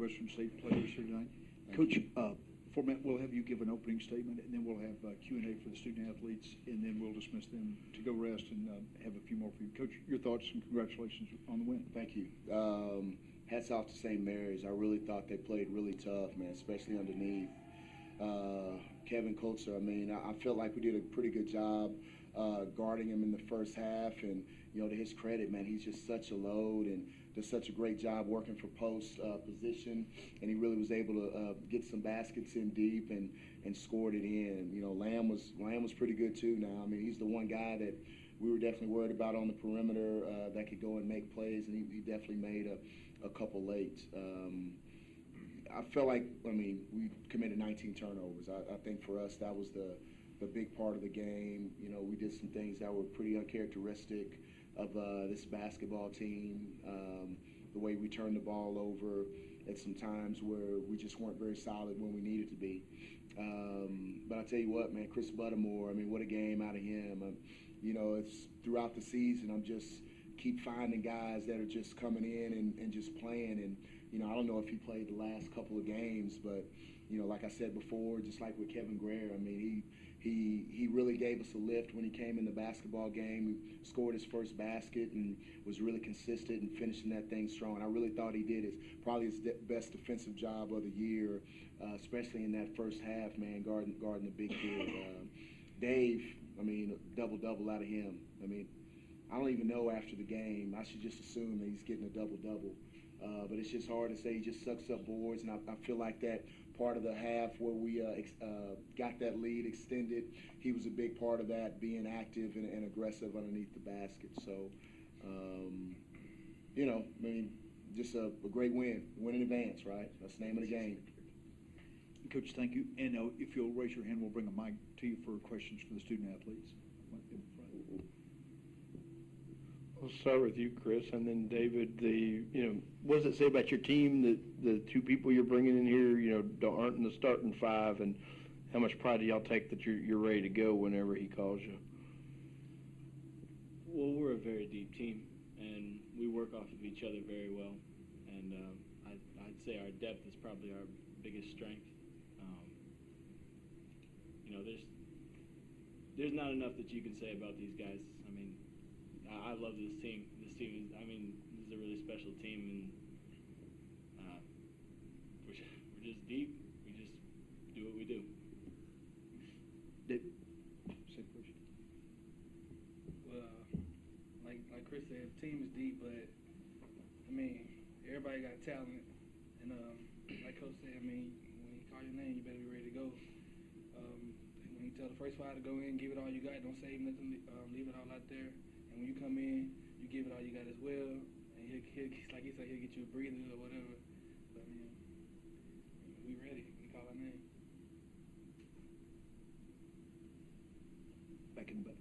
Midwestern State players here tonight. Coach, format, we'll have you give an opening statement, and then we'll have Q&A for the student athletes, and then we'll dismiss them to go rest and have a few more for you. Coach, your thoughts and congratulations on the win. Thank you. Hats off to St. Mary's. I really thought they played really tough, man, especially underneath. Kevin Coates, I mean, I felt like we did a pretty good job guarding him in the first half, and, you know, to his credit, man, he's just such a load and does such a great job working for post position, and he really was able to get some baskets in deep and scored it in. You know, Lamb was pretty good too now. I mean, he's the one guy that we were definitely worried about on the perimeter that could go and make plays, and he definitely made a couple late. I felt like, I mean, we committed 19 turnovers. I think for us that was the big part of the game. You know, we did some things that were pretty uncharacteristic of this basketball team. The way we turned the ball over at some times where we just weren't very solid when we needed to be. But I tell you what, man, Chris Buttermore, I mean, what a game out of him. You know, it's throughout the season, I'm just keep finding guys that are just coming in and just playing. And, you know, I don't know if he played the last couple of games, but, you know, like I said before, just like with Kevin Greer, I mean, he really gave us a lift when he came in the basketball game. He scored his first basket and was really consistent in finishing that thing strong. And I really thought he did probably his best defensive job of the year, especially in that first half, man, guarding the big kid. Dave, I mean, double-double out of him. I mean, I don't even know after the game. I should just assume that he's getting a double-double. But it's just hard to say. He just sucks up boards, and I feel like that part of the half where we got that lead extended, he was a big part of that, being active and aggressive underneath the basket. So, you know, I mean, just a great win in advance, right? That's the name of the game. Coach, thank you. And if you'll raise your hand, we'll bring a mic to you for questions for the student athletes. We'll start with you, Chris, and then David. What does it say about your team that the two people you're bringing in here, aren't in the starting five, and how much pride do y'all take that you're ready to go whenever he calls you? Well, we're a very deep team, and we work off of each other very well. And I'd say our depth is probably our biggest strength. There's not enough that you can say about these guys. I mean, I love this team. This team is, this is a really special team, and we're just deep. We just do what we do. Same question. Well, like Chris said, the team is deep, but everybody got talent, and like Coach said, when you call your name, you better be ready to go. When you tell the first five to go in, give it all you got, don't save nothing, leave it all out there. And when you come in, you give it all you got as well. And like he said, he'll get you a breather or whatever. But we ready. We call our name. Back in the back.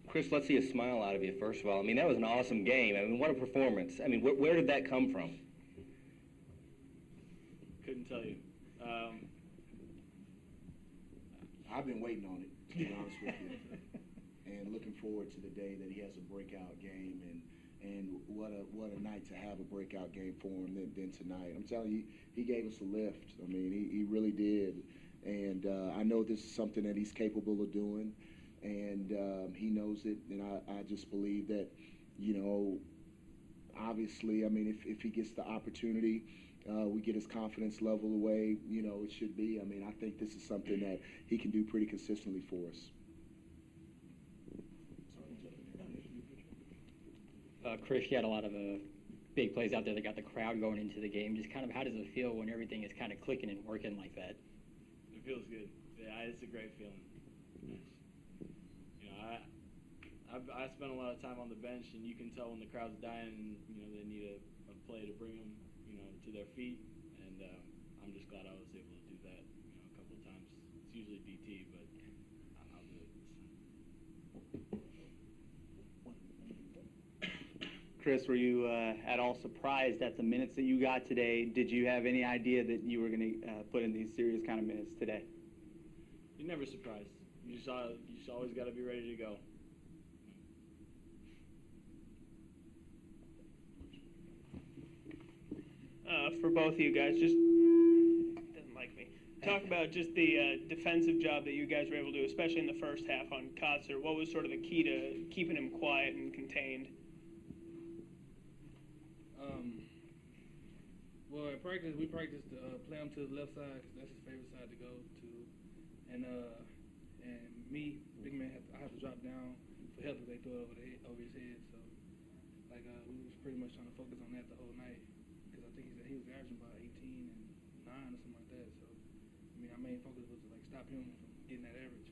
Chris, let's see a smile out of you, first of all. That was an awesome game. What a performance. Where did that come from? Couldn't tell you. I've been waiting on it, to be honest with you, and looking forward to the day that he has a breakout game, and what a night to have a breakout game for him than tonight. I'm telling you, he gave us a lift. He really did, and I know this is something that he's capable of doing, and he knows it, and I just believe that, obviously, if he gets the opportunity, we get his confidence level the way, it should be. I think this is something that he can do pretty consistently for us. Chris, you had a lot of big plays out there that got the crowd going into the game. Just kind of how does it feel when everything is kind of clicking and working like that? It feels good. Yeah, it's a great feeling. I spent a lot of time on the bench, and you can tell when the crowd's dying, and they need a play to bring them, to their feet, and I'm just glad I was able to do that, a couple of times. It's usually DT, but I'll do it. Chris, were you at all surprised at the minutes that you got today? Did you have any idea that you were going to put in these serious kind of minutes today? You're never surprised. You just always got to be ready to go. for both of you guys. Just doesn't like me. Talk about just the defensive job that you guys were able to do, especially in the first half on Kotzer. What was sort of the key to keeping him quiet and contained? Well, at practice, we practiced to play him to the left side because that's his favorite side to go to. And me, big man, I have to drop down for help if they throw it over his head. So, like, we was pretty much trying to focus on that the whole night because I think he was averaging about 18 and 9 or something like that. So, I mean, our main focus was to, like, stop him from getting that average.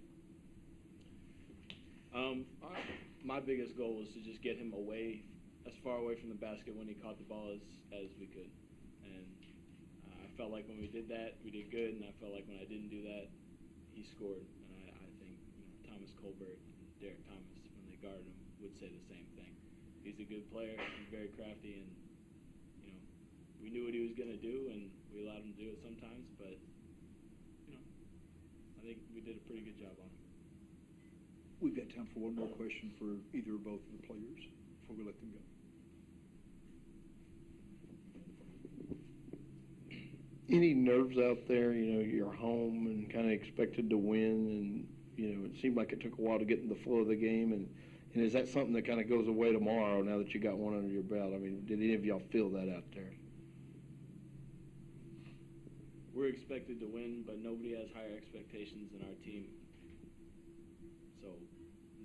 My biggest goal was to just get him away, as far away from the basket when he caught the ball as we could. And I felt like when we did that, we did good, and I felt like when I didn't do that, he scored. And I think Thomas Colbert and Derek Thomas, when they guarded him, would say the same thing. He's a good player, he's very crafty, and we knew what he was going to do, and we allowed him to do it sometimes, but I think we did a pretty good job on him. We've got time for one more question for either or both of the players before we let them go. Any nerves out there? You're home and kind of expected to win, and it seemed like it took a while to get in the flow of the game. And is that something that kind of goes away tomorrow now that you got one under your belt? I mean, did any of y'all feel that out there? We're expected to win, but nobody has higher expectations than our team. So,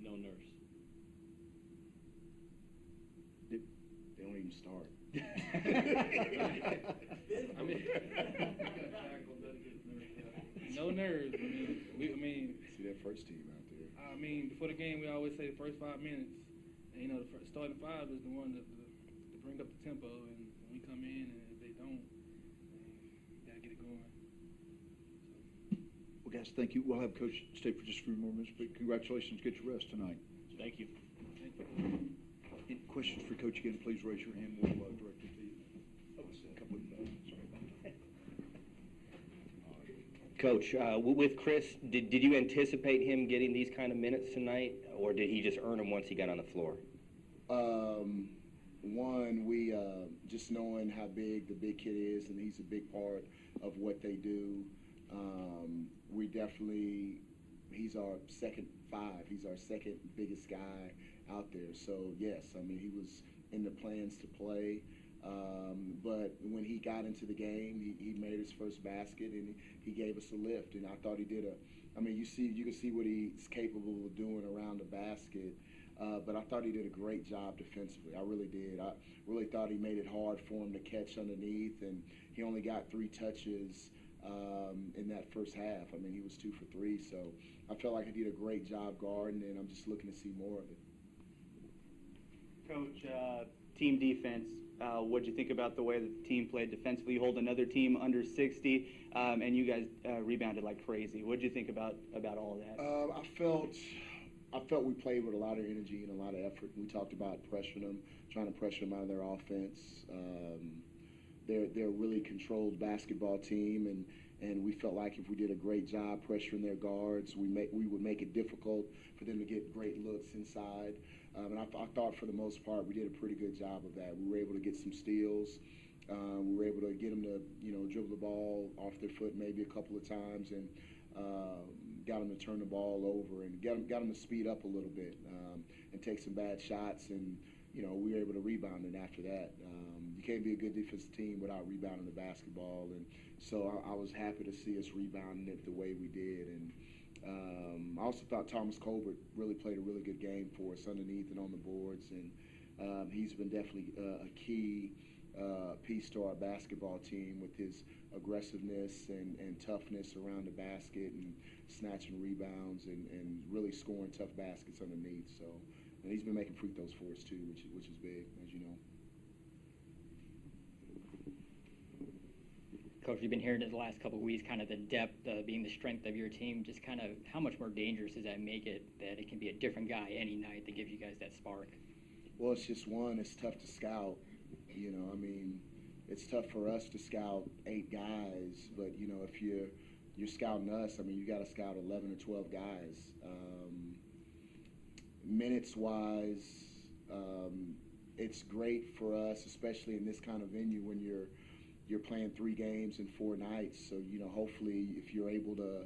no nerves. They don't even start. I mean, no nerves. I mean, see that first team out there. I mean, before the game, we always say the first 5 minutes. And, the starting five is the one to bring up the tempo. And when we come in, and if they don't, we gotta get it going. Well, guys, thank you. We'll have Coach stay for just a few more minutes, but congratulations. Get your rest tonight. Thank you. Any questions for Coach again, please raise your hand. We'll direct it to you. A couple of sorry about that. Coach, with Chris, did you anticipate him getting these kind of minutes tonight, or did he just earn them once he got on the floor? One, we just knowing how big the big kid is, and he's a big part of what they do. We definitely, he's our second five. He's our second biggest guy out there. So yes, I mean, he was in the plans to play. But when he got into the game, he made his first basket, and he gave us a lift. And I thought he did you can see what he's capable of doing around the basket. But I thought he did a great job defensively. I really did. I really thought he made it hard for him to catch underneath, and he only got 3 touches in that first half. I mean, he was 2 for 3. So I felt like he did a great job guarding, and I'm just looking to see more of it. Coach, team defense, what did you think about the way that the team played defensively? You hold another team under 60, and you guys rebounded like crazy. What did you think about all of that? I felt we played with a lot of energy and a lot of effort. We talked about pressuring them, trying to pressure them out of their offense. They're a really controlled basketball team, and we felt like if we did a great job pressuring their guards, we would make it difficult for them to get great looks inside. And I thought for the most part we did a pretty good job of that. We were able to get some steals. We were able to get them to dribble the ball off their foot maybe a couple of times, and got them to turn the ball over, and got them to speed up a little bit and take some bad shots, and we were able to rebound it after that. You can't be a good defensive team without rebounding the basketball, and so I was happy to see us rebounding it the way we did. And I also thought Thomas Colbert really played a really good game for us underneath and on the boards, and he's been definitely a key piece to our basketball team with his aggressiveness and toughness around the basket and snatching rebounds and really scoring tough baskets underneath. So, and he's been making free throws for us too, which is big, as you know. Coach, you've been hearing it the last couple of weeks, kind of the depth being the strength of your team. Just kind of how much more dangerous does that make it, that it can be a different guy any night that gives you guys that spark? Well, it's just it's tough to scout. I mean, it's tough for us to scout 8 guys, but if you're scouting us, I mean, you got to scout 11 or 12 guys. Minutes-wise, it's great for us, especially in this kind of venue when you're you're playing 3 games in 4 nights. So, hopefully if you're able to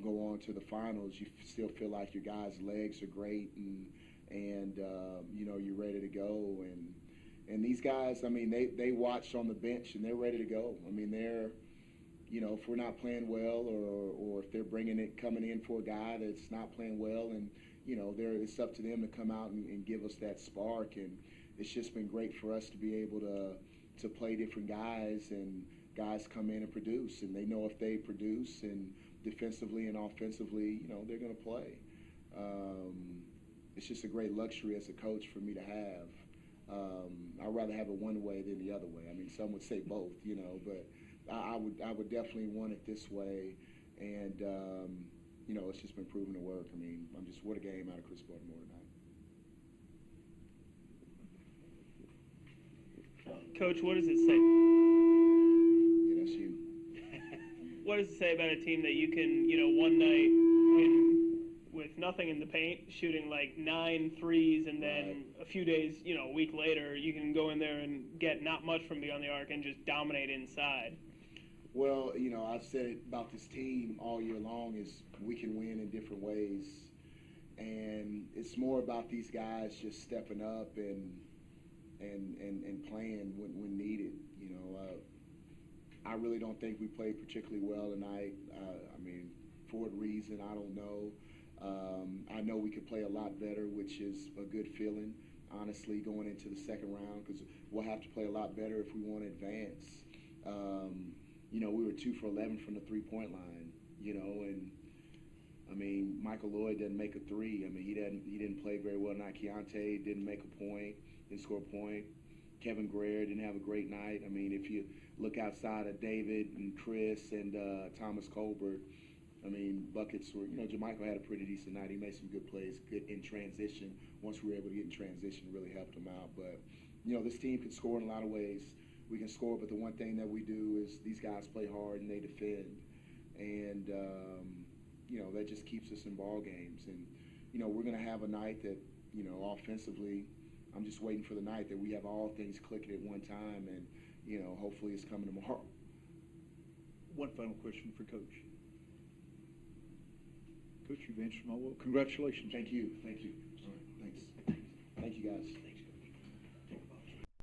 go on to the finals, you still feel like your guys' legs are great and you're ready to go. And these guys, I mean, they watch on the bench and they're ready to go. I mean, they're, if we're not playing well or if they're coming in for a guy that's not playing well, and, it's up to them to come out and give us that spark. And it's just been great for us to be able to play different guys, and guys come in and produce. And they know if they produce and defensively and offensively, they're going to play. It's just a great luxury as a coach for me to have. I'd rather have it one way than the other way. I mean, some would say both, but I would definitely want it this way. And, it's just been proven to work. I mean, what a game out of Chris Baltimore tonight. Coach, what does it say? Yeah, that's you. What does it say about a team that you can, one night win with nothing in the paint, shooting like 9 threes, and then a few days, a week later, you can go in there and get not much from beyond the arc and just dominate inside? Well, I've said it about this team all year long is we can win in different ways. And it's more about these guys just stepping up and playing when needed. I really don't think we played particularly well tonight. I mean, for what reason, I don't know. I know we could play a lot better, which is a good feeling, honestly, going into the second round, because we'll have to play a lot better if we want to advance. We were 2 for 11 from the three-point line, and I mean, Michael Lloyd didn't make a 3. I mean, he didn't play very well tonight. Keontae didn't make a point, didn't score a point. Kevin Greer didn't have a great night. I mean, if you look outside of David and Chris and Thomas Colbert, I mean, buckets were, Jermichael had a pretty decent night. He made some good plays, good in transition. Once we were able to get in transition, it really helped him out. But, this team can score in a lot of ways. We can score, but the one thing that we do is these guys play hard and they defend. And, that just keeps us in ball games. And, we're going to have a night that, offensively, I'm just waiting for the night that we have all things clicking at one time. And, hopefully it's coming tomorrow. One final question for Coach. Coach, you've answered my well. Congratulations. Thank you. All right, thanks. Thank you, guys.